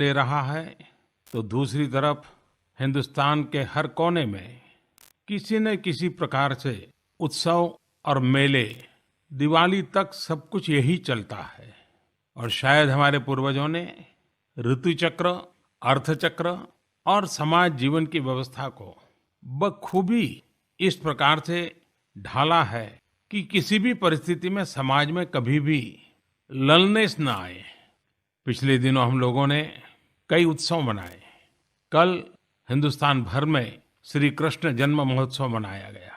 दे रहा है, तो दूसरी तरफ हिंदुस्तान के हर कोने में किसी न किसी प्रकार से उत्सव और मेले, दिवाली तक सब कुछ यही चलता है। और शायद हमारे पूर्वजों ने ऋतु चक्र, अर्थ चक्र और समाज जीवन की व्यवस्था को बखूबी इस प्रकार से ढाला है कि किसी भी परिस्थिति में समाज में कभी भी ललनेस ना आए। पिछले दिनों हम लोगों ने कई उत्सव मनाए। कल हिंदुस्तान भर में श्री कृष्ण जन्म महोत्सव मनाया गया।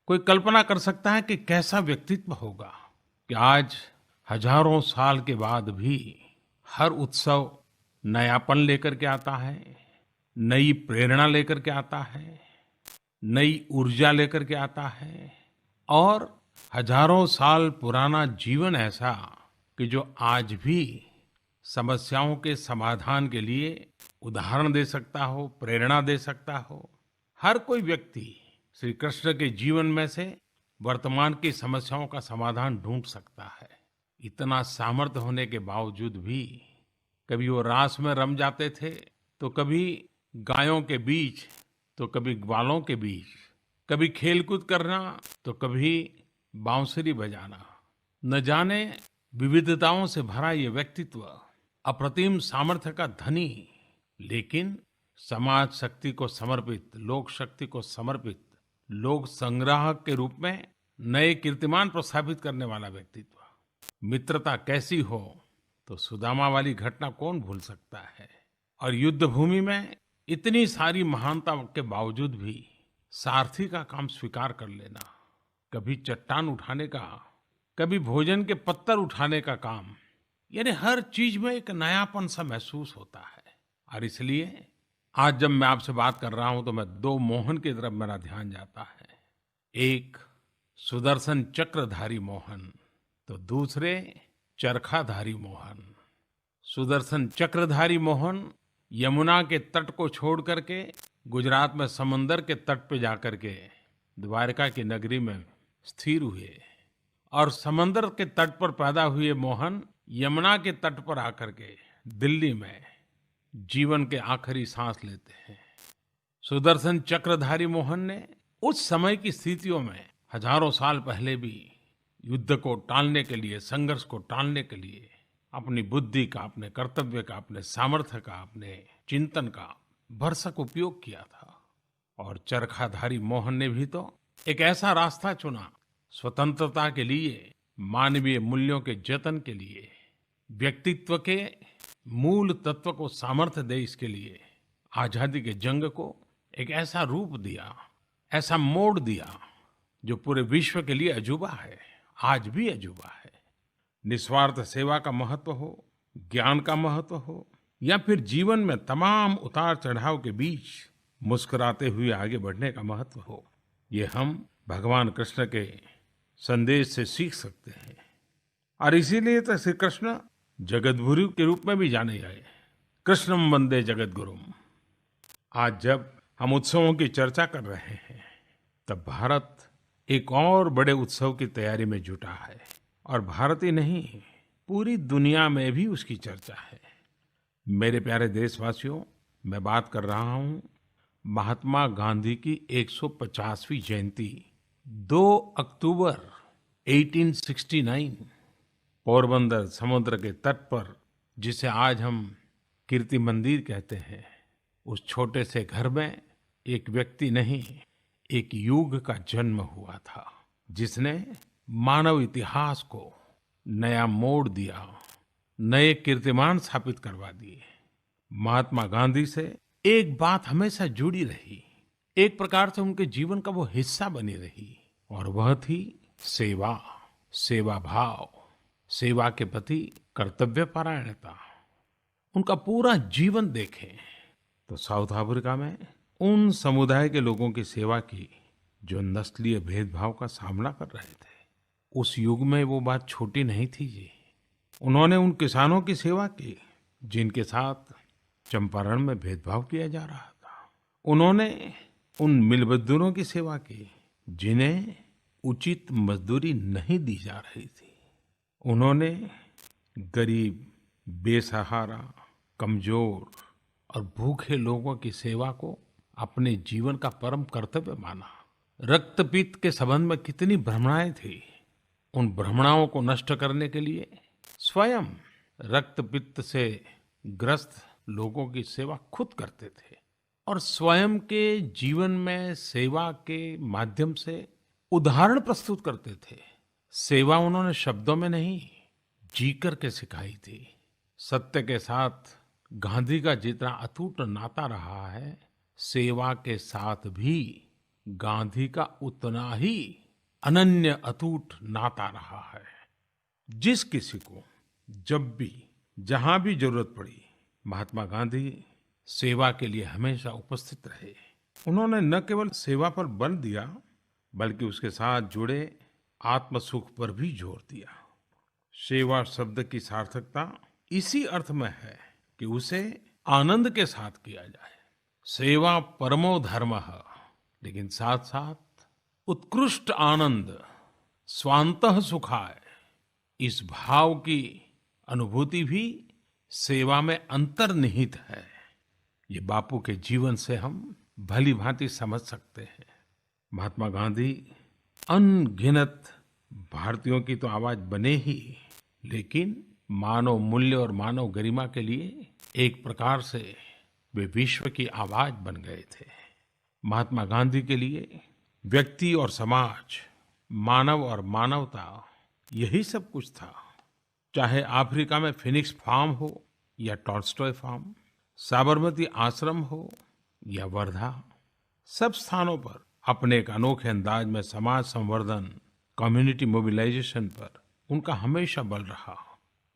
कोई कल्पना कर सकता है कि कैसा व्यक्तित्व होगा कि आज हजारों साल के बाद भी हर उत्सव नयापन लेकर के आता है, नई प्रेरणा लेकर के आता है, नई ऊर्जा लेकर के आता है और हजारों साल पुराना जीवन ऐसा कि जो आज भी समस्याओं के समाधान के लिए उदाहरण दे सकता हो, प्रेरणा दे सकता हो। हर कोई व्यक्ति श्री कृष्ण के जीवन में से वर्तमान की समस्याओं का समाधान ढूंढ सकता है। इतना सामर्थ्य होने के बावजूद भी कभी वो रास में रम जाते थे, तो कभी गायों के बीच, तो कभी ग्वालों के बीच, कभी खेलकूद करना, तो कभी बांसुरी बजाना। न जाने विविधताओं से भरा ये व्यक्तित्व, अप्रतिम सामर्थ्य का धनी, लेकिन समाज शक्ति को समर्पित, लोक शक्ति को समर्पित, लोक संग्राहक के रूप में नए कीर्तिमान प्रस्थापित करने वाला व्यक्तित्व। मित्रता कैसी हो तो सुदामा वाली घटना कौन भूल सकता है। और युद्ध भूमि में इतनी सारी महानता के बावजूद भी सारथी का काम स्वीकार कर लेना, कभी चट्टान उठाने का, कभी भोजन के पत्थर उठाने का काम, यानी हर चीज में एक नयापन सा महसूस होता है। और इसलिए आज जब मैं आपसे बात कर रहा हूं तो मैं दो मोहन की तरफ मेरा ध्यान जाता है। एक सुदर्शन चक्रधारी मोहन, तो दूसरे चरखाधारी मोहन। सुदर्शन चक्रधारी मोहन यमुना के तट को छोड़ करके गुजरात में समंदर के तट पे जाकर के द्वारका की नगरी में स्थिर हुए और समंदर के तट पर पैदा हुए मोहन यमुना के तट पर आकर के दिल्ली में जीवन के आखिरी सांस लेते हैं। सुदर्शन चक्रधारी मोहन ने उस समय की स्थितियों में हजारों साल पहले भी युद्ध को टालने के लिए, संघर्ष को टालने के लिए अपनी बुद्धि का, अपने कर्तव्य का, अपने सामर्थ्य का, अपने चिंतन का भरसक उपयोग किया था। और चरखाधारी मोहन ने भी तो एक ऐसा रास्ता चुना, स्वतंत्रता के लिए, मानवीय मूल्यों के जतन के लिए, व्यक्तित्व के मूल तत्व को सामर्थ्य दे, इसके लिए आजादी के जंग को एक ऐसा रूप दिया, ऐसा मोड़ दिया जो पूरे विश्व के लिए अजूबा है, आज भी अजूबा है। निस्वार्थ सेवा का महत्व हो, ज्ञान का महत्व हो, या फिर जीवन में तमाम उतार चढ़ाव के बीच मुस्कुराते हुए आगे बढ़ने का महत्व हो, ये हम भगवान कृष्ण के संदेश से सीख सकते हैं। और इसीलिए तो श्री कृष्ण जगतगुरु के रूप में भी जाने गए। कृष्णम वंदे जगतगुरुम। आज जब हम उत्सवों की चर्चा कर रहे हैं, तब भारत एक और बड़े उत्सव की तैयारी में जुटा है। और भारत ही नहीं, पूरी दुनिया में भी उसकी चर्चा है। मेरे प्यारे देशवासियों, मैं बात कर रहा हूं महात्मा गांधी की 150वीं जयंती 2 अक्टूबर 1869 पोरबंदर समुद्र के तट पर, जिसे आज हम कीर्ति मंदिर कहते हैं, उस छोटे से घर में एक व्यक्ति नहीं, एक युग का जन्म हुआ था, जिसने मानव इतिहास को नया मोड़ दिया, नए कीर्तिमान स्थापित करवा दिए। महात्मा गांधी से एक बात हमेशा जुड़ी रही, एक प्रकार से उनके जीवन का वो हिस्सा बनी रही, और वह थी सेवा, सेवा भाव, सेवा के प्रति कर्तव्य परायणता। उनका पूरा जीवन देखें तो साउथ अफ्रीका में उन समुदाय के लोगों की सेवा की जो नस्लीय भेदभाव का सामना कर रहे थे। उस युग में वो बात छोटी नहीं थी जी। उन्होंने उन किसानों की सेवा की जिनके साथ चंपारण में भेदभाव किया जा रहा था। उन्होंने उन मिल मजदूरों की सेवा की जिन्हें उचित मजदूरी नहीं दी जा रही थी। उन्होंने गरीब, बेसहारा, कमजोर और भूखे लोगों की सेवा को अपने जीवन का परम कर्तव्य माना। रक्तपित्त के संबंध में कितनी भ्रमणाएं थी। उन भ्रमणाओं को नष्ट करने के लिए स्वयं रक्तपित्त से ग्रस्त लोगों की सेवा खुद करते थे और स्वयं के जीवन में सेवा के माध्यम से उदाहरण प्रस्तुत करते थे। सेवा उन्होंने शब्दों में नहीं, जी करके सिखाई थी। सत्य के साथ गांधी का जितना अटूट नाता रहा है, सेवा के साथ भी गांधी का उतना ही अनन्य अटूट नाता रहा है। जिस किसी को जब भी जहां भी जरूरत पड़ी, महात्मा गांधी सेवा के लिए हमेशा उपस्थित रहे। उन्होंने न केवल सेवा पर बल दिया, बल्कि उसके साथ जुड़े आत्म सुख पर भी जोर दिया। सेवा शब्द की सार्थकता इसी अर्थ में है कि उसे आनंद के साथ किया जाए। सेवा परमो धर्मः, लेकिन साथ साथ उत्कृष्ट आनंद, स्वांतः सुखाय, इस भाव की अनुभूति भी सेवा में अंतर्निहित है। ये बापू के जीवन से हम भली भांति समझ सकते हैं। महात्मा गांधी अनगिनत भारतीयों की तो आवाज बने ही, लेकिन मानव मूल्य और मानव गरिमा के लिए एक प्रकार से वे विश्व की आवाज बन गए थे। महात्मा गांधी के लिए व्यक्ति और समाज, मानव और मानवता, यही सब कुछ था। चाहे अफ्रीका में फिनिक्स फार्म हो या टॉल्स्टॉय फार्म, साबरमती आश्रम हो या वर्धा, सब स्थानों पर अपने एक अनोखे अंदाज में समाज संवर्धन, कम्युनिटी मोबिलाइजेशन पर उनका हमेशा बल रहा।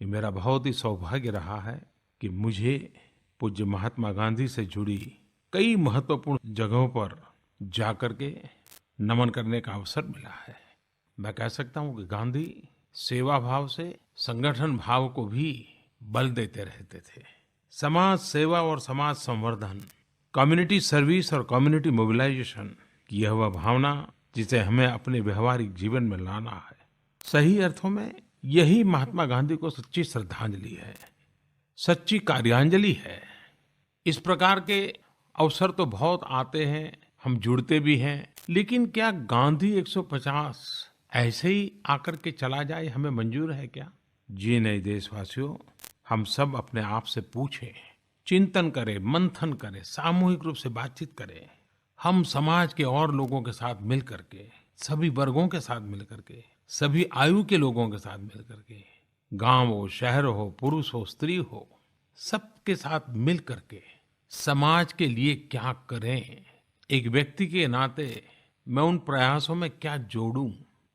ये मेरा बहुत ही सौभाग्य रहा है कि मुझे पूज्य महात्मा गांधी से जुड़ी कई महत्वपूर्ण जगहों पर जाकर के नमन करने का अवसर मिला है। मैं कह सकता हूँ कि गांधी सेवा भाव से संगठन भाव को भी बल देते रहते थे। समाज सेवा और समाज संवर्धन, कम्युनिटी सर्विस और कम्युनिटी मोबिलाइजेशन की यह वह भावना जिसे हमें अपने व्यवहारिक जीवन में लाना है। सही अर्थों में यही महात्मा गांधी को सच्ची श्रद्धांजलि है, सच्ची कार्यांजलि है। इस प्रकार के अवसर तो बहुत आते हैं, हम जुड़ते भी हैं, लेकिन क्या गांधी 150 ऐसे ही आकर के चला जाए हमें मंजूर है क्या? जी नहीं देशवासियों, हम सब अपने आप से पूछें, चिंतन करें, मंथन करें, सामूहिक रूप से बातचीत करें। हम समाज के और लोगों के साथ मिल करके, सभी वर्गों के साथ मिल करके, सभी आयु के लोगों के साथ मिल करके, गांव हो, शहर हो, पुरुष हो, स्त्री हो, सबके साथ मिल करके समाज के लिए क्या करें, एक व्यक्ति के नाते मैं उन प्रयासों में क्या जोड़ूं,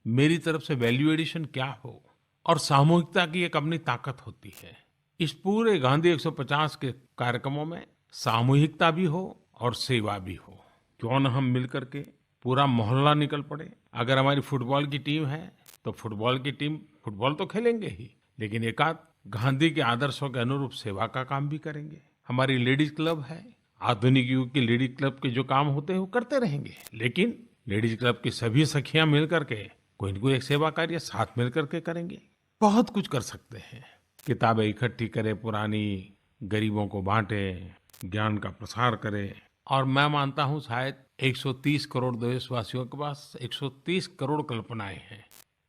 मेरी तरफ से वैल्यू एडिशन क्या हो, और सामूहिकता की एक अपनी ताकत होती है। इस पूरे गांधी 150 के कार्यक्रमों में सामूहिकता भी हो और सेवा भी हो। क्यों न हम मिलकर के पूरा मोहल्ला निकल पड़े। अगर हमारी फुटबॉल की टीम है तो फुटबॉल की टीम फुटबॉल तो खेलेंगे ही, लेकिन एकाध गांधी के आदर्शों के अनुरूप सेवा का काम भी करेंगे। हमारी लेडीज क्लब है, आधुनिक युग की लेडीज क्लब के जो काम होते हैं वो करते रहेंगे, लेकिन लेडीज क्लब की सभी सखियां मिलकर के कोई न कोई एक सेवा कार्य साथ मिलकर के करेंगे। बहुत कुछ कर सकते हैं। किताबें इकट्ठी करें, पुरानी, गरीबों को बांटें, ज्ञान का प्रसार करें। और मैं मानता हूं शायद 130 करोड़ देशवासियों के पास 130 करोड़ कल्पनाएं हैं,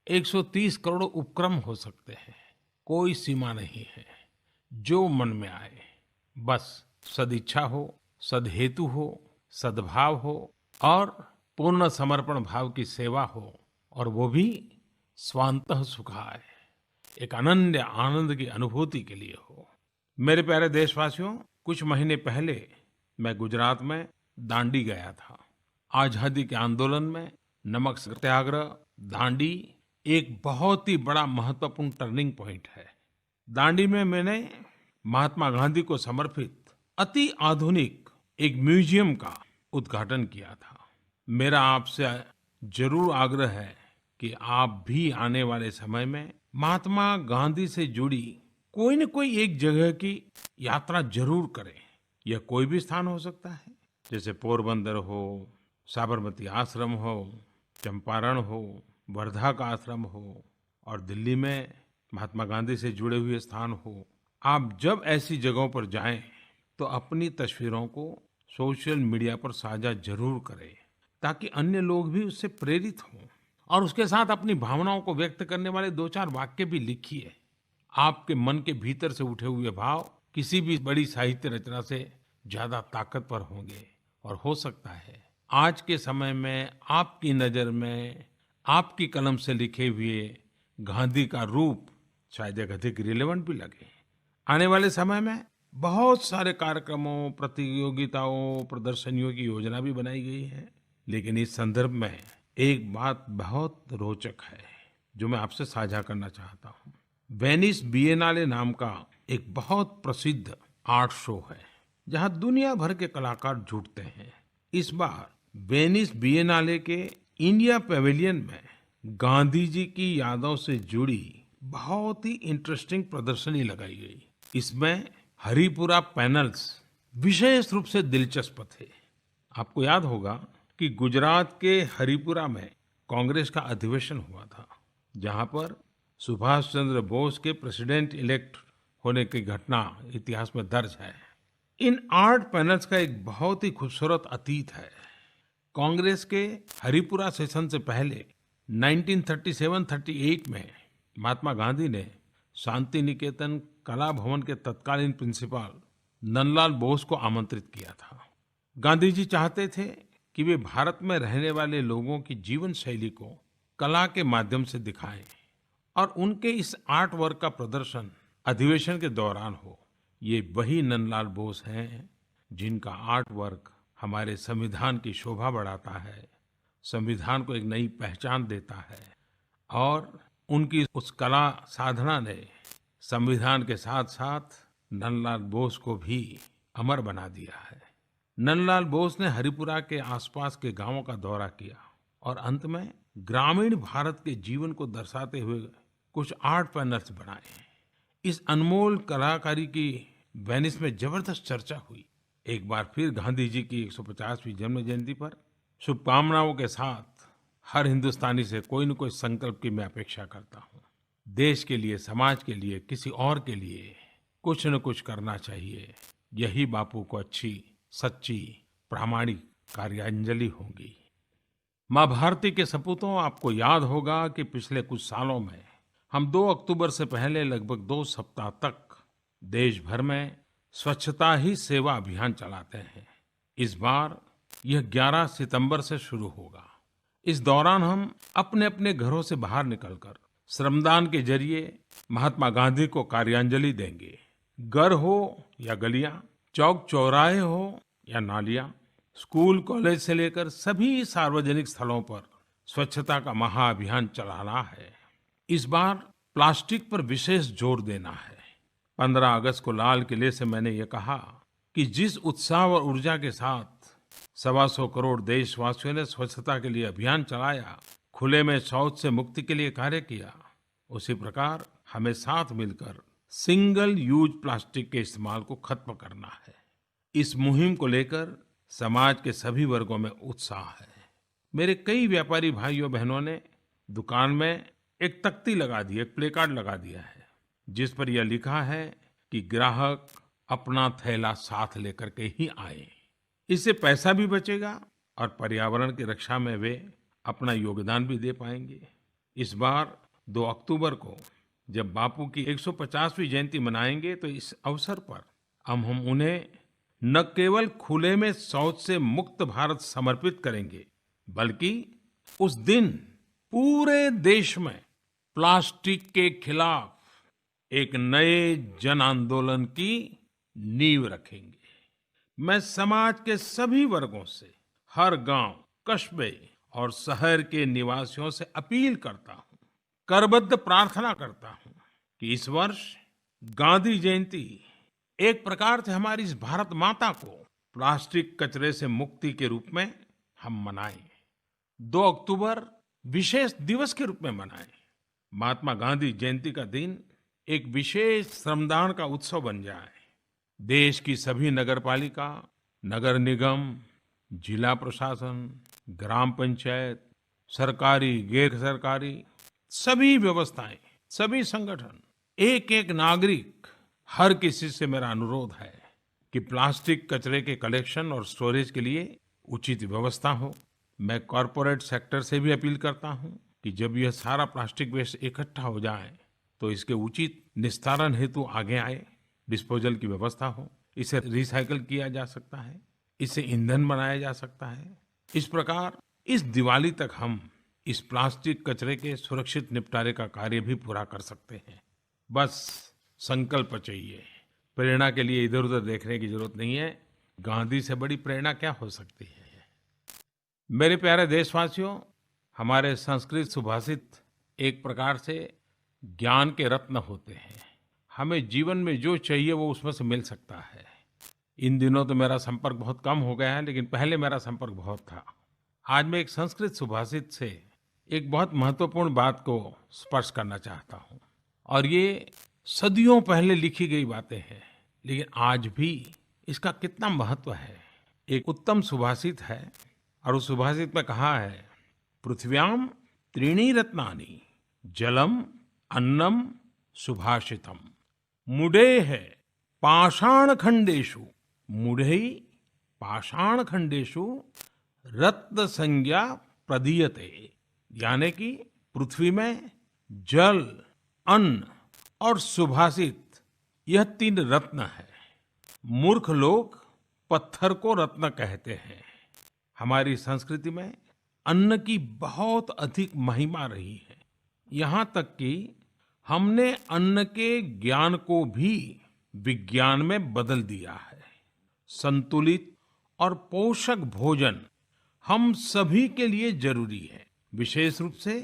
130 करोड़ उपक्रम हो सकते हैं। कोई सीमा नहीं है। जो मन में आए, बस सदिच्छा हो, सदहेतु हो, सद्भाव हो और पूर्ण समर्पण भाव की सेवा हो, और वो भी स्वांतः सुखाय, एक अनन्य आनंद की अनुभूति के लिए हो। मेरे प्यारे देशवासियों, कुछ महीने पहले मैं गुजरात में दांडी गया था। आजादी के आंदोलन में नमक सत्याग्रह, दांडी एक बहुत ही बड़ा महत्वपूर्ण टर्निंग पॉइंट है। दांडी में मैंने महात्मा गांधी को समर्पित अति आधुनिक एक म्यूजियम का उद्घाटन किया था। मेरा आपसे जरूर आग्रह है कि आप भी आने वाले समय में महात्मा गांधी से जुड़ी कोई न कोई एक जगह की यात्रा जरूर करें। यह कोई भी स्थान हो सकता है, जैसे पोरबंदर हो, साबरमती आश्रम हो, चंपारण हो, वर्धा का आश्रम हो, और दिल्ली में महात्मा गांधी से जुड़े हुए स्थान हो। आप जब ऐसी जगहों पर जाएं तो अपनी तस्वीरों को सोशल मीडिया पर साझा जरूर करें ताकि अन्य लोग भी उससे प्रेरित हों और उसके साथ अपनी भावनाओं को व्यक्त करने वाले दो चार वाक्य भी लिखिए। आपके मन के भीतर से उठे हुए भाव किसी भी बड़ी साहित्य रचना से ज्यादा ताकतवर होंगे। और हो सकता है आज के समय में आपकी नजर में आपकी कलम से लिखे हुए गांधी का रूप शायद एक अधिक रिलेवेंट भी लगे। आने वाले समय में बहुत सारे कार्यक्रमों, प्रतियोगिताओं, प्रदर्शनियों की योजना भी बनाई गई है। लेकिन इस संदर्भ में एक बात बहुत रोचक है जो मैं आपसे साझा करना चाहता हूँ। वेनिस बिएनाले नाम का एक बहुत प्रसिद्ध आर्ट शो है जहाँ दुनिया भर के कलाकार जुटते हैं। इस बार वेनिस बिएनाले के इंडिया पेविलियन में गांधी जी की यादों से जुड़ी बहुत ही इंटरेस्टिंग प्रदर्शनी लगाई गई। इसमें हरिपुरा पैनल्स विशेष रूप से दिलचस्प थे। आपको याद होगा कि गुजरात के हरिपुरा में कांग्रेस का अधिवेशन हुआ था जहां पर सुभाष चंद्र बोस के प्रेसिडेंट इलेक्ट होने की घटना इतिहास में दर्ज है। इन आर्ट पैनल्स का एक बहुत ही खूबसूरत अतीत है। कांग्रेस के हरिपुरा सेशन से पहले 1937-38 में महात्मा गांधी ने शांति निकेतन कला भवन के तत्कालीन प्रिंसिपल नंदलाल बोस को आमंत्रित किया था। गांधी जी चाहते थे कि वे भारत में रहने वाले लोगों की जीवन शैली को कला के माध्यम से दिखाएं और उनके इस आर्ट वर्क का प्रदर्शन अधिवेशन के दौरान हो। ये वही नंदलाल बोस हैं जिनका आर्ट वर्क हमारे संविधान की शोभा बढ़ाता है, संविधान को एक नई पहचान देता है और उनकी उस कला साधना ने संविधान के साथ साथ नंदलाल बोस को भी अमर बना दिया है। नंदलाल बोस ने हरिपुरा के आसपास के गांवों का दौरा किया और अंत में ग्रामीण भारत के जीवन को दर्शाते हुए कुछ आर्ट पैनल्स बनाए। इस अनमोल कलाकारी की वेनिस में जबरदस्त चर्चा हुई। एक बार फिर गांधी जी की 150वीं जन्म जयंती पर शुभकामनाओं के साथ हर हिंदुस्तानी से कोई न कोई संकल्प की मैं अपेक्षा करता हूँ। देश के लिए, समाज के लिए, किसी और के लिए कुछ न कुछ करना चाहिए। यही बापू को अच्छी, सच्ची, प्रामाणिक कार्यांजलि होगी। माँ भारती के सपूतों, आपको याद होगा कि पिछले कुछ सालों में हम 2 अक्टूबर से पहले लगभग 2 सप्ताह तक देश भर में स्वच्छता ही सेवा अभियान चलाते हैं। इस बार यह 11 सितंबर से शुरू होगा। इस दौरान हम अपने अपने घरों से बाहर निकलकर श्रमदान के जरिए महात्मा गांधी को कार्यांजलि देंगे। घर हो या गलियां, चौक चौराहे हो या नालियां, स्कूल कॉलेज से लेकर सभी सार्वजनिक स्थलों पर स्वच्छता का महाअभियान चलाना है। इस बार प्लास्टिक पर विशेष जोर देना है। 15 अगस्त को लाल किले से मैंने ये कहा कि जिस उत्साह और ऊर्जा के साथ 125 करोड़ देशवासियों ने स्वच्छता के लिए अभियान चलाया, खुले में शौच से मुक्ति के लिए कार्य किया, उसी प्रकार हमें साथ मिलकर सिंगल यूज प्लास्टिक के इस्तेमाल को खत्म करना है। इस मुहिम को लेकर समाज के सभी वर्गों में उत्साह है। मेरे कई व्यापारी भाइयों बहनों ने दुकान में एक तख्ती लगा दी, एक प्ले कार्ड लगा दिया है जिस पर यह लिखा है कि ग्राहक अपना थैला साथ लेकर के ही आए। इससे पैसा भी बचेगा और पर्यावरण की रक्षा में वे अपना योगदान भी दे पाएंगे। इस बार 2 अक्टूबर को जब बापू की 150वीं जयंती मनाएंगे तो इस अवसर पर हम उन्हें न केवल खुले में शौच से मुक्त भारत समर्पित करेंगे, बल्कि उस दिन पूरे देश में प्लास्टिक के खिलाफ एक नए जन आंदोलन की नींव रखेंगे। मैं समाज के सभी वर्गों से, हर गांव, कस्बे और शहर के निवासियों से अपील करता हूं, करबद्ध प्रार्थना करता हूं कि इस वर्ष गांधी जयंती एक प्रकार से हमारी इस भारत माता को प्लास्टिक कचरे से मुक्ति के रूप में हम मनाएं। 2 अक्टूबर विशेष दिवस के रूप में मनाएं। महात्मा गांधी जयंती का दिन एक विशेष श्रमदान का उत्सव बन जाए। देश की सभी नगरपालिका, नगर निगम, जिला प्रशासन, ग्राम पंचायत, सरकारी, गैर सरकारी सभी व्यवस्थाएं, सभी संगठन, एक एक नागरिक हर किसी से मेरा अनुरोध है कि प्लास्टिक कचरे के कलेक्शन और स्टोरेज के लिए उचित व्यवस्था हो। मैं कॉरपोरेट सेक्टर से भी अपील करता हूं कि जब यह सारा प्लास्टिक वेस्ट इकट्ठा हो जाए तो इसके उचित निस्तारण हेतु आगे आए, डिस्पोजल की व्यवस्था हो। इसे रिसाइकल किया जा सकता है, इसे ईंधन बनाया जा सकता है। इस प्रकार इस दिवाली तक हम इस प्लास्टिक कचरे के सुरक्षित निपटारे का कार्य भी पूरा कर सकते हैं। बस संकल्प चाहिए। प्रेरणा के लिए इधर उधर देखने की जरूरत नहीं है। गांधी से बड़ी प्रेरणा क्या हो सकती है। मेरे प्यारे देशवासियों, हमारे संस्कृत सुभाषित एक प्रकार से ज्ञान के रत्न होते हैं। हमें जीवन में जो चाहिए वो उसमें से मिल सकता है। इन दिनों तो मेरा संपर्क बहुत कम हो गया है, लेकिन पहले मेरा संपर्क बहुत था। आज मैं एक संस्कृत सुभाषित से एक बहुत महत्वपूर्ण बात को स्पर्श करना चाहता हूँ। और ये सदियों पहले लिखी गई बातें हैं, लेकिन आज भी इसका कितना महत्व है। एक उत्तम सुभाषित है और उस सुभाषित में कहा है, पृथ्व्याम त्रीणि रत्नानि जलम अन्नम सुभाषितम मूढ़े पाषाण खंडेषु मूढ़ै पाषाण खंडेषु रत्न संज्ञा प्रदीयते। यानी कि पृथ्वी में जल, अन्न और सुभाषित, यह तीन रत्न है। मूर्ख लोग पत्थर को रत्न कहते हैं। हमारी संस्कृति में अन्न की बहुत अधिक महिमा रही है। यहाँ तक कि हमने अन्न के ज्ञान को भी विज्ञान में बदल दिया है। संतुलित और पोषक भोजन हम सभी के लिए जरूरी है, विशेष रूप से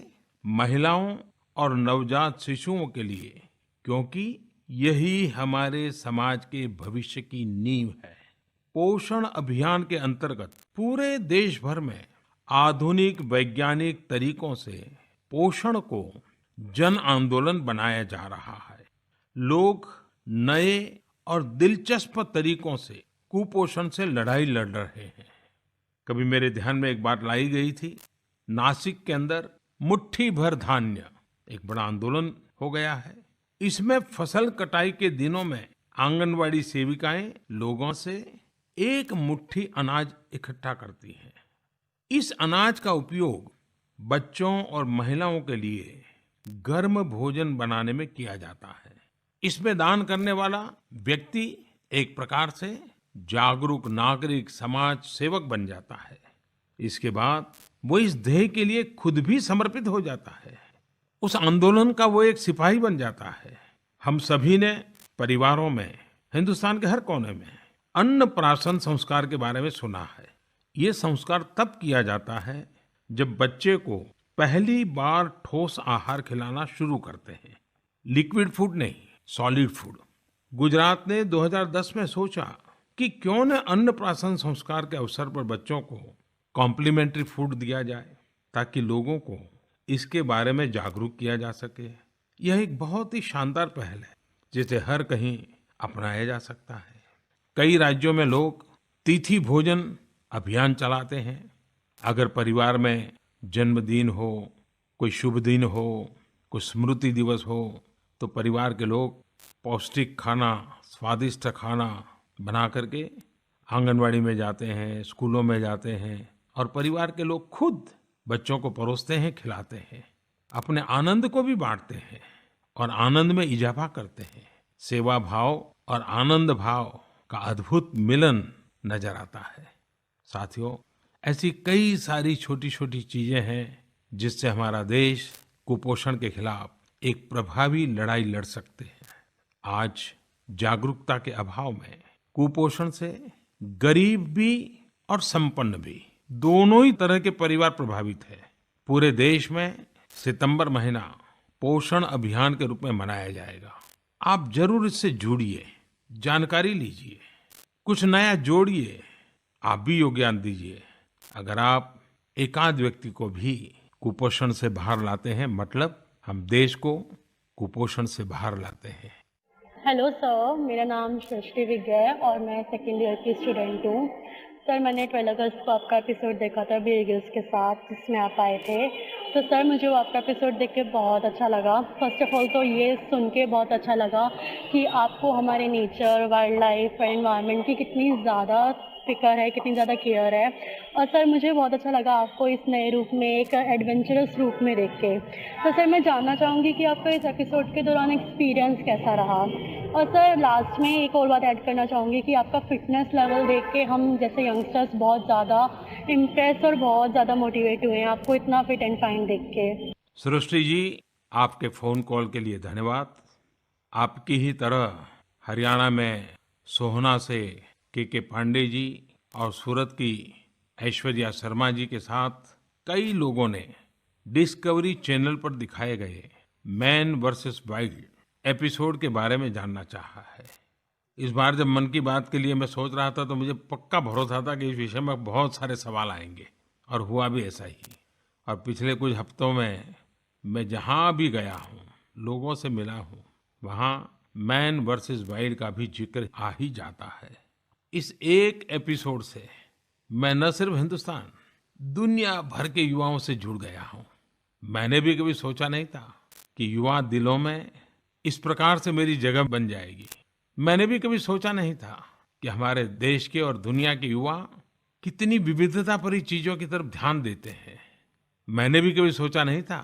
महिलाओं और नवजात शिशुओं के लिए, क्योंकि यही हमारे समाज के भविष्य की नींव है। पोषण अभियान के अंतर्गत पूरे देश भर में आधुनिक वैज्ञानिक तरीकों से पोषण को जन आंदोलन बनाया जा रहा है। लोग नए और दिलचस्प तरीकों से कुपोषण से लड़ाई लड़ रहे हैं। कभी मेरे ध्यान में एक बात लाई गई थी। नासिक के अंदर मुट्ठी भर धान्य एक बड़ा आंदोलन हो गया है। इसमें फसल कटाई के दिनों में आंगनवाड़ी सेविकाएं लोगों से एक मुट्ठी अनाज इकट्ठा करती हैं। इस अनाज का उपयोग बच्चों और महिलाओं के लिए गर्म भोजन बनाने में किया जाता है। इसमें दान करने वाला व्यक्ति एक प्रकार से जागरूक नागरिक, समाज सेवक बन जाता है। इसके बाद वो इस ध्येय के लिए खुद भी समर्पित हो जाता है। उस आंदोलन का वो एक सिपाही बन जाता है। हम सभी ने परिवारों में, हिंदुस्तान के हर कोने में अन्नप्राशन संस्कार के बारे में सुना है। ये संस्कार तब किया जाता है जब बच्चे को पहली बार ठोस आहार खिलाना शुरू करते हैं। लिक्विड फूड नहीं, सॉलिड फूड। गुजरात ने 2010 में सोचा कि क्यों न अन्नप्राशन संस्कार के अवसर पर बच्चों को कॉम्प्लीमेंट्री फूड दिया जाए, ताकि लोगों को इसके बारे में जागरूक किया जा सके। यह एक बहुत ही शानदार पहल है, जिसे हर कहीं अपनाया जा सकता है। कई राज्यों में लोग तिथि भोजन अभियान चलाते हैं। अगर परिवार में जन्मदिन हो, कोई शुभ दिन हो, कोई स्मृति दिवस हो, तो परिवार के लोग पौष्टिक खाना, स्वादिष्ट खाना बना करके आंगनवाड़ी में जाते हैं, स्कूलों में जाते हैं और परिवार के लोग खुद बच्चों को परोसते हैं, खिलाते हैं। अपने आनंद को भी बांटते हैं और आनंद में इजाफा करते हैं। सेवा भाव और आनंद भाव का अद्भुत मिलन नजर आता है। साथियों, ऐसी कई सारी छोटी छोटी चीजें हैं जिससे हमारा देश कुपोषण के खिलाफ एक प्रभावी लड़ाई लड़ सकते हैं। आज जागरूकता के अभाव में कुपोषण से गरीब भी और संपन्न भी, दोनों ही तरह के परिवार प्रभावित है। पूरे देश में सितंबर महीना पोषण अभियान के रूप में मनाया जाएगा। आप जरूर इससे जुड़िए, जानकारी लीजिए, कुछ नया जोड़िए, आप भी योगदान दीजिए। अगर आप एकाध व्यक्ति को भी कुपोषण से बाहर लाते हैं, मतलब हम देश को कुपोषण से बाहर लाते हैं। हेलो सर, मेरा नाम सृष्टि विद्या है और मैं सेकेंड ईयर की स्टूडेंट हूँ। सर, मैंने 12 अगस्त को आपका एपिसोड देखा था बियर ग्रिल्स के साथ, जिसमें आप आए थे तो सर मुझे वो आपका एपिसोड देख के बहुत अच्छा लगा। फर्स्ट ऑफ ऑल तो ये सुन के बहुत अच्छा लगा कि आपको हमारे नेचर, वाइल्ड लाइफ और एनवायरनमेंट की कितनी ज़्यादा फ़िक्र है, कितनी ज़्यादा केयर है। और सर मुझे बहुत अच्छा लगा आपको इस नए रूप में, एक एडवेंचरस रूप में देख के। तो सर मैं जानना चाहूँगी कि आपका इस एपिसोड के दौरान एक्सपीरियंस कैसा रहा? और सर लास्ट में एक और बात ऐड करना चाहूँगी कि आपका फ़िटनेस लेवल देख के हम जैसे यंगस्टर्स बहुत ज़्यादा इम्प्रेस और बहुत ज़्यादा मोटिवेट हुए हैं आपको इतना फिट एंड फाइन देख के। सृष्टि जी, आपके फोन कॉल के लिए धन्यवाद। आपकी ही तरह हरियाणा में सोहना से के पांडे जी और सूरत की ऐश्वर्या शर्मा जी के साथ कई लोगों ने डिस्कवरी चैनल पर दिखाए गए मैन वर्सेस वाइल्ड एपिसोड के बारे में जानना चाहा है। इस बार जब मन की बात के लिए मैं सोच रहा था तो मुझे पक्का भरोसा था कि इस विषय में बहुत सारे सवाल आएंगे, और हुआ भी ऐसा ही। और पिछले कुछ हफ्तों में मैं जहां भी गया हूं, लोगों से मिला हूं, वहां मैन वर्सेस वाइल्ड का भी जिक्र आ ही जाता है। इस एक एपिसोड से मैं न सिर्फ हिंदुस्तान, दुनिया भर के युवाओं से जुड़ गया हूं। मैंने भी कभी सोचा नहीं था कि युवा दिलों में इस प्रकार से मेरी जगह बन जाएगी। मैंने भी कभी सोचा नहीं था कि हमारे देश के और दुनिया के युवा कितनी विविधता भरी चीजों की तरफ ध्यान देते हैं। मैंने भी कभी सोचा नहीं था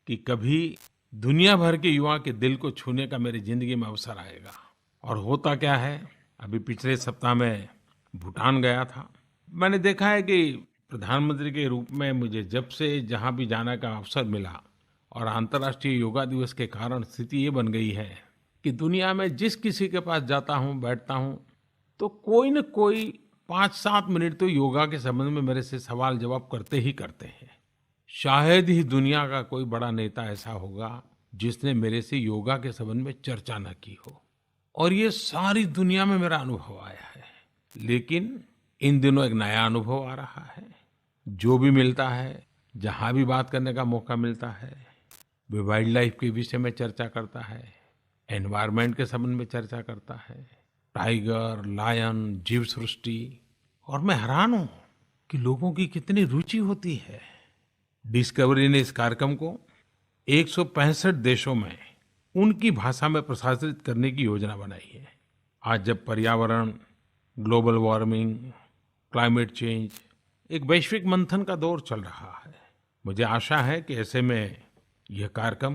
कि कभी दुनिया भर के युवा के दिल को छूने का मेरी जिंदगी में अवसर आएगा। और होता क्या है, अभी पिछले सप्ताह में भूटान गया था। मैंने देखा है कि प्रधानमंत्री के रूप में मुझे जब से जहां भी जाने का अवसर मिला, और अंतर्राष्ट्रीय योगा दिवस के कारण स्थिति ये बन गई है कि दुनिया में जिस किसी के पास जाता हूं, बैठता हूं, तो कोई न कोई 5-7 मिनट तो योगा के संबंध में मेरे से सवाल जवाब करते ही करते हैं। शायद ही दुनिया का कोई बड़ा नेता ऐसा होगा जिसने मेरे से योगा के संबंध में चर्चा न की हो। और ये सारी दुनिया में मेरा अनुभव आया है। लेकिन इन दिनों एक नया अनुभव आ रहा है। जो भी मिलता है, जहां भी बात करने का मौका मिलता है, वे वाइल्ड लाइफ के विषय में चर्चा करता है, एनवायरनमेंट के संबंध में चर्चा करता है, टाइगर, लायन, जीव सृष्टि। और मैं हैरान हूं कि लोगों की कितनी रुचि होती है। डिस्कवरी ने इस कार्यक्रम को 165 देशों में उनकी भाषा में प्रसारित करने की योजना बनाई है। आज जब पर्यावरण, ग्लोबल वार्मिंग, क्लाइमेट चेंज एक वैश्विक मंथन का दौर चल रहा है, मुझे आशा है कि ऐसे में यह कार्यक्रम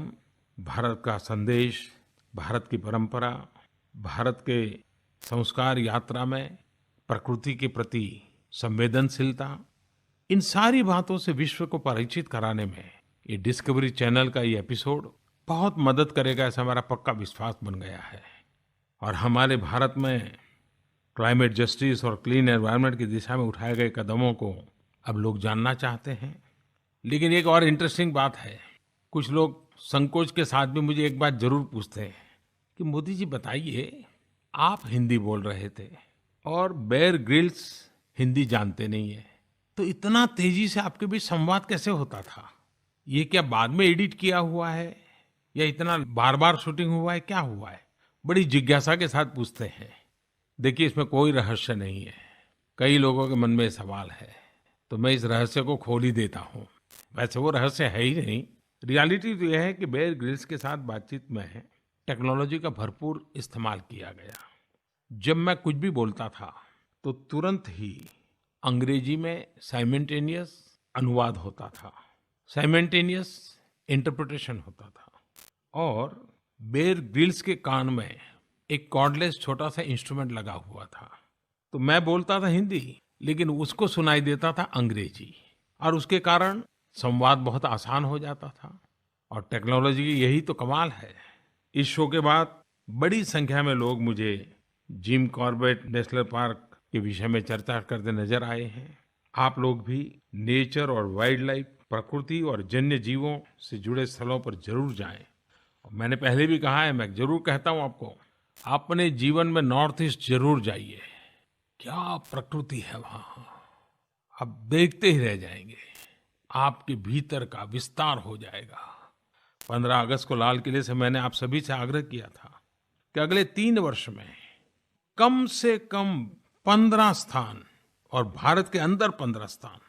भारत का संदेश, भारत की परंपरा, भारत के संस्कार यात्रा में प्रकृति के प्रति संवेदनशीलता, इन सारी बातों से विश्व को परिचित कराने में ये डिस्कवरी चैनल का ये एपिसोड बहुत मदद करेगा, ऐसा हमारा पक्का विश्वास बन गया है। और हमारे भारत में क्लाइमेट जस्टिस और क्लीन एनवायरनमेंट की दिशा में उठाए गए कदमों को अब लोग जानना चाहते हैं। लेकिन एक और इंटरेस्टिंग बात है, कुछ लोग संकोच के साथ भी मुझे एक बात जरूर पूछते हैं कि मोदी जी बताइए, आप हिंदी बोल रहे थे और बेयर ग्रिल्स हिंदी जानते नहीं है, तो इतना तेजी से आपके बीच संवाद कैसे होता था? ये क्या बाद में एडिट किया हुआ है या इतना बार बार शूटिंग हुआ है, क्या हुआ है? बड़ी जिज्ञासा के साथ पूछते हैं। देखिए, इसमें कोई रहस्य नहीं है। कई लोगों के मन में ये सवाल है, तो मैं इस रहस्य को खोल ही देता हूँ। वैसे वो रहस्य है ही नहीं। रियलिटी तो यह है कि बेयर ग्रिल्स के साथ बातचीत में टेक्नोलॉजी का भरपूर इस्तेमाल किया गया। जब मैं कुछ भी बोलता था तो तुरंत ही अंग्रेजी में साइमल्टेनियस अनुवाद होता था, साइमल्टेनियस इंटरप्रिटेशन होता था। और बेयर ग्रिल्स के कान में एक कॉर्डलेस छोटा सा इंस्ट्रूमेंट लगा हुआ था, तो मैं बोलता था हिंदी, लेकिन उसको सुनाई देता था अंग्रेजी, और उसके कारण संवाद बहुत आसान हो जाता था। और टेक्नोलॉजी की यही तो कमाल है। इस शो के बाद बड़ी संख्या में लोग मुझे जिम कॉर्बेट नेशनल पार्क के विषय में चर्चा करते नजर आए हैं। आप लोग भी नेचर और वाइल्ड लाइफ, प्रकृति और जन्य जीवों से जुड़े स्थलों पर जरूर जाएं। और मैंने पहले भी कहा है, मैं जरूर कहता हूं आपको, अपने जीवन में नॉर्थ ईस्ट जरूर जाइए। क्या प्रकृति है वहां, आप देखते ही रह जाएंगे। आपके भीतर का विस्तार हो जाएगा। 15 अगस्त को लाल किले से मैंने आप सभी से आग्रह किया था कि अगले 3 वर्ष में कम से कम 15 स्थान, और भारत के अंदर 15 स्थान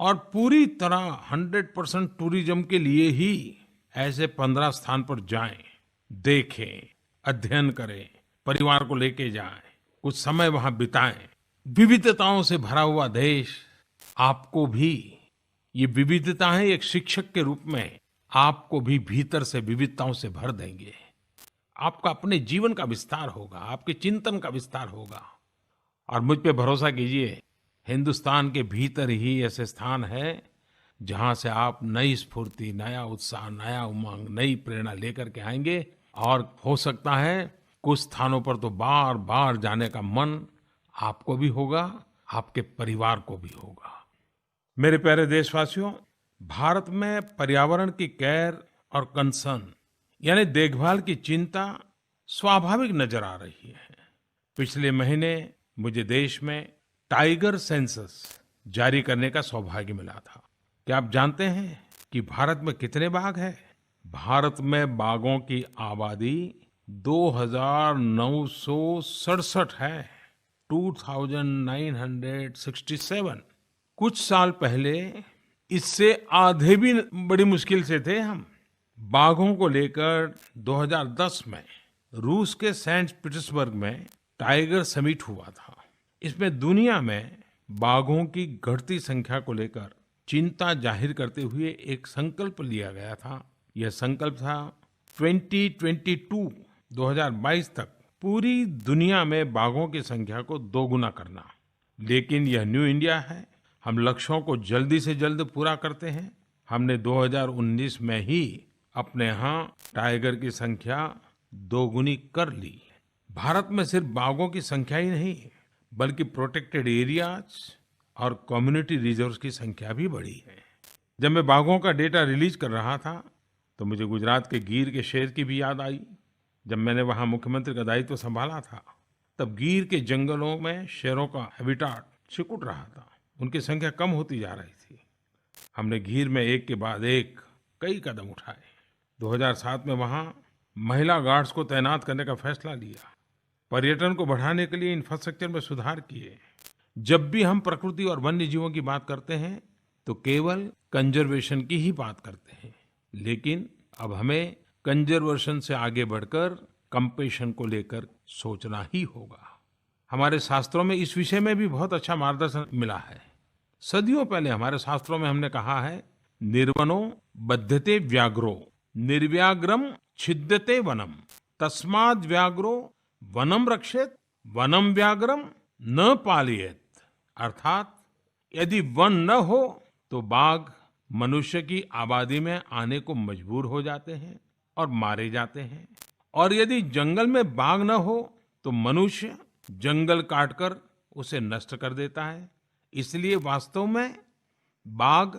और पूरी तरह 100% टूरिज्म के लिए ही ऐसे 15 स्थान पर जाएं, देखें, अध्ययन करें, परिवार को लेके जाएं, कुछ समय वहां बिताएं। विविधताओं से भरा हुआ देश आपको भी, ये विविधताएं एक शिक्षक के रूप में आपको भी भीतर से विविधताओं से भर देंगे। आपका अपने जीवन का विस्तार होगा, आपके चिंतन का विस्तार होगा। और मुझ पे भरोसा कीजिए, हिंदुस्तान के भीतर ही ऐसे स्थान है जहां से आप नई स्फूर्ति, नया उत्साह, नया उमंग, नई प्रेरणा लेकर के आएंगे। और हो सकता है कुछ स्थानों पर तो बार बार जाने का मन आपको भी होगा, आपके परिवार को भी होगा। मेरे प्यारे देशवासियों, भारत में पर्यावरण की केयर और कंसर्न यानी देखभाल की चिंता स्वाभाविक नजर आ रही है। पिछले महीने मुझे देश में टाइगर सेंसस जारी करने का सौभाग्य मिला था। क्या आप जानते हैं कि भारत में कितने बाघ हैं? भारत में बाघों की आबादी 2967 है, 2967। कुछ साल पहले इससे आधे भी बड़ी मुश्किल से थे हम। बाघों को लेकर 2010 में रूस के सेंट पीटर्सबर्ग में टाइगर समिट हुआ था। इसमें दुनिया में बाघों की घटती संख्या को लेकर चिंता जाहिर करते हुए एक संकल्प लिया गया था। यह संकल्प था 2022 तक पूरी दुनिया में बाघों की संख्या को दोगुना करना। लेकिन यह न्यू इंडिया है, हम लक्ष्यों को जल्दी से जल्द पूरा करते हैं। हमने 2019 में ही अपने यहाँ टाइगर की संख्या दोगुनी कर ली। भारत में सिर्फ बाघों की संख्या ही नहीं, बल्कि प्रोटेक्टेड एरियाज और कम्युनिटी रिजर्व्स की संख्या भी बढ़ी है। जब मैं बाघों का डेटा रिलीज कर रहा था तो मुझे गुजरात के गिर के शेर की भी याद आई। जब मैंने वहाँ मुख्यमंत्री का दायित्व संभाला था, तब गिर के जंगलों में शेरों का हैबिटाट सिकुड़ रहा था, उनकी संख्या कम होती जा रही थी। हमने गिर में एक के बाद एक कई कदम उठाए। 2007 में वहाँ महिला गार्ड्स को तैनात करने का फैसला लिया। पर्यटन को बढ़ाने के लिए इंफ्रास्ट्रक्चर में सुधार किए। जब भी हम प्रकृति और वन्य जीवों की बात करते हैं तो केवल कंजर्वेशन की ही बात करते हैं, लेकिन अब हमें कंजर्वेशन से आगे बढ़कर कंपेशन को लेकर सोचना ही होगा। हमारे शास्त्रों में इस विषय में भी बहुत अच्छा मार्गदर्शन मिला है। सदियों पहले हमारे शास्त्रों में हमने कहा है, निर्वनो बध्यते व्याघ्रो निर्व्याघ्रम छिद्यते वनम तस्माद् व्याघ्रो वनम रक्षेत वनम व्याघ्रम न पालयेत। अर्थात यदि वन न हो तो बाघ मनुष्य की आबादी में आने को मजबूर हो जाते हैं और मारे जाते हैं, और यदि जंगल में बाघ न हो तो मनुष्य जंगल काटकर उसे नष्ट कर देता है। इसलिए वास्तव में बाघ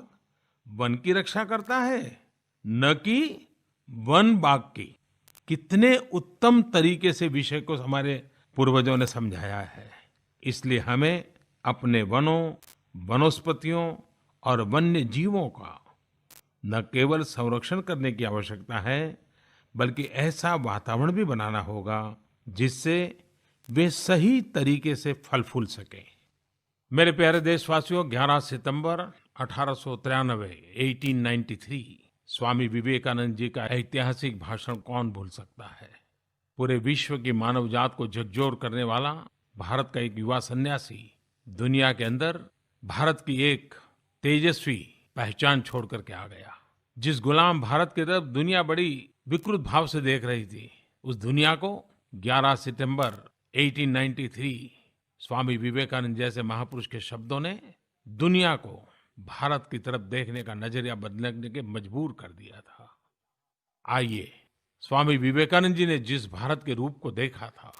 वन की रक्षा करता है, न कि वन बाघ की। कितने उत्तम तरीके से विषय को हमारे पूर्वजों ने समझाया है। इसलिए हमें अपने वनों, वनस्पतियों और वन्य जीवों का न केवल संरक्षण करने की आवश्यकता है, बल्कि ऐसा वातावरण भी बनाना होगा जिससे वे सही तरीके से फल फूल सकें। मेरे प्यारे देशवासियों, 11 सितंबर 1893 स्वामी विवेकानंद जी का ऐतिहासिक भाषण कौन भूल सकता है। पूरे विश्व की मानव जात को झकझोर करने वाला भारत का एक युवा सन्यासी दुनिया के अंदर भारत की एक तेजस्वी पहचान छोड़ करके आ गया। जिस गुलाम भारत की तरफ दुनिया बड़ी विकृत भाव से देख रही थी, उस दुनिया को 11 सितंबर 1893 स्वामी विवेकानंद जैसे महापुरुष के शब्दों ने दुनिया को भारत की तरफ देखने का नजरिया बदलने के मजबूर कर दिया था। आइए, स्वामी विवेकानंद जी ने जिस भारत के रूप को देखा था,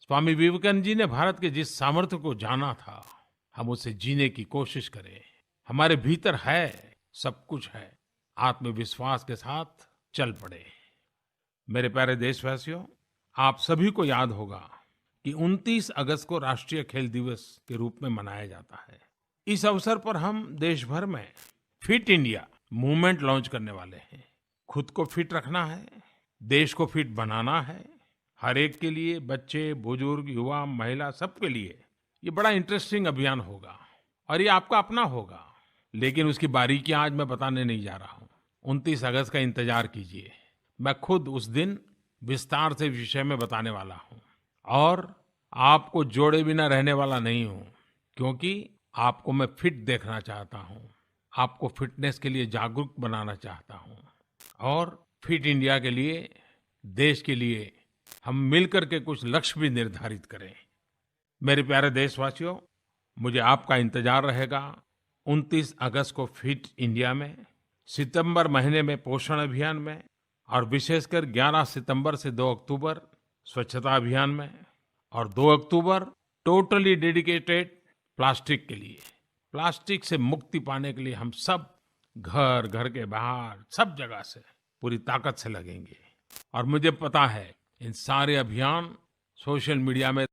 स्वामी विवेकानंद जी ने भारत के जिस सामर्थ्य को जाना था, हम उसे जीने की कोशिश करें। हमारे भीतर है, सब कुछ है, आत्मविश्वास के साथ चल पड़े। मेरे प्यारे देशवासियों, आप सभी को याद होगा कि 29 अगस्त को राष्ट्रीय खेल दिवस के रूप में मनाया जाता है। इस अवसर पर हम देश भर में फिट इंडिया मूवमेंट लॉन्च करने वाले हैं। खुद को फिट रखना है, देश को फिट बनाना है। हर एक के लिए, बच्चे, बुजुर्ग, युवा, महिला, सबके लिए ये बड़ा इंटरेस्टिंग अभियान होगा और ये आपका अपना होगा। लेकिन उसकी बारीकियां आज मैं बताने नहीं जा रहा हूँ। 29 अगस्त का इंतजार कीजिए। मैं खुद उस दिन विस्तार से विषय में बताने वाला हूँ और आपको जोड़े बिना रहने वाला नहीं हूँ, क्योंकि आपको मैं फिट देखना चाहता हूँ, आपको फिटनेस के लिए जागरूक बनाना चाहता हूँ और फिट इंडिया के लिए, देश के लिए हम मिलकर के कुछ लक्ष्य भी निर्धारित करें। मेरे प्यारे देशवासियों, मुझे आपका इंतजार रहेगा 29 अगस्त को फिट इंडिया में, सितंबर महीने में पोषण अभियान में और विशेषकर 11 सितंबर से 2 अक्टूबर स्वच्छता अभियान में और 2 अक्टूबर टोटली डेडिकेटेड प्लास्टिक के लिए। प्लास्टिक से मुक्ति पाने के लिए हम सब घर घर के बाहर सब जगह से पूरी ताकत से लगेंगे और मुझे पता है इन सारे अभियान सोशल मीडिया में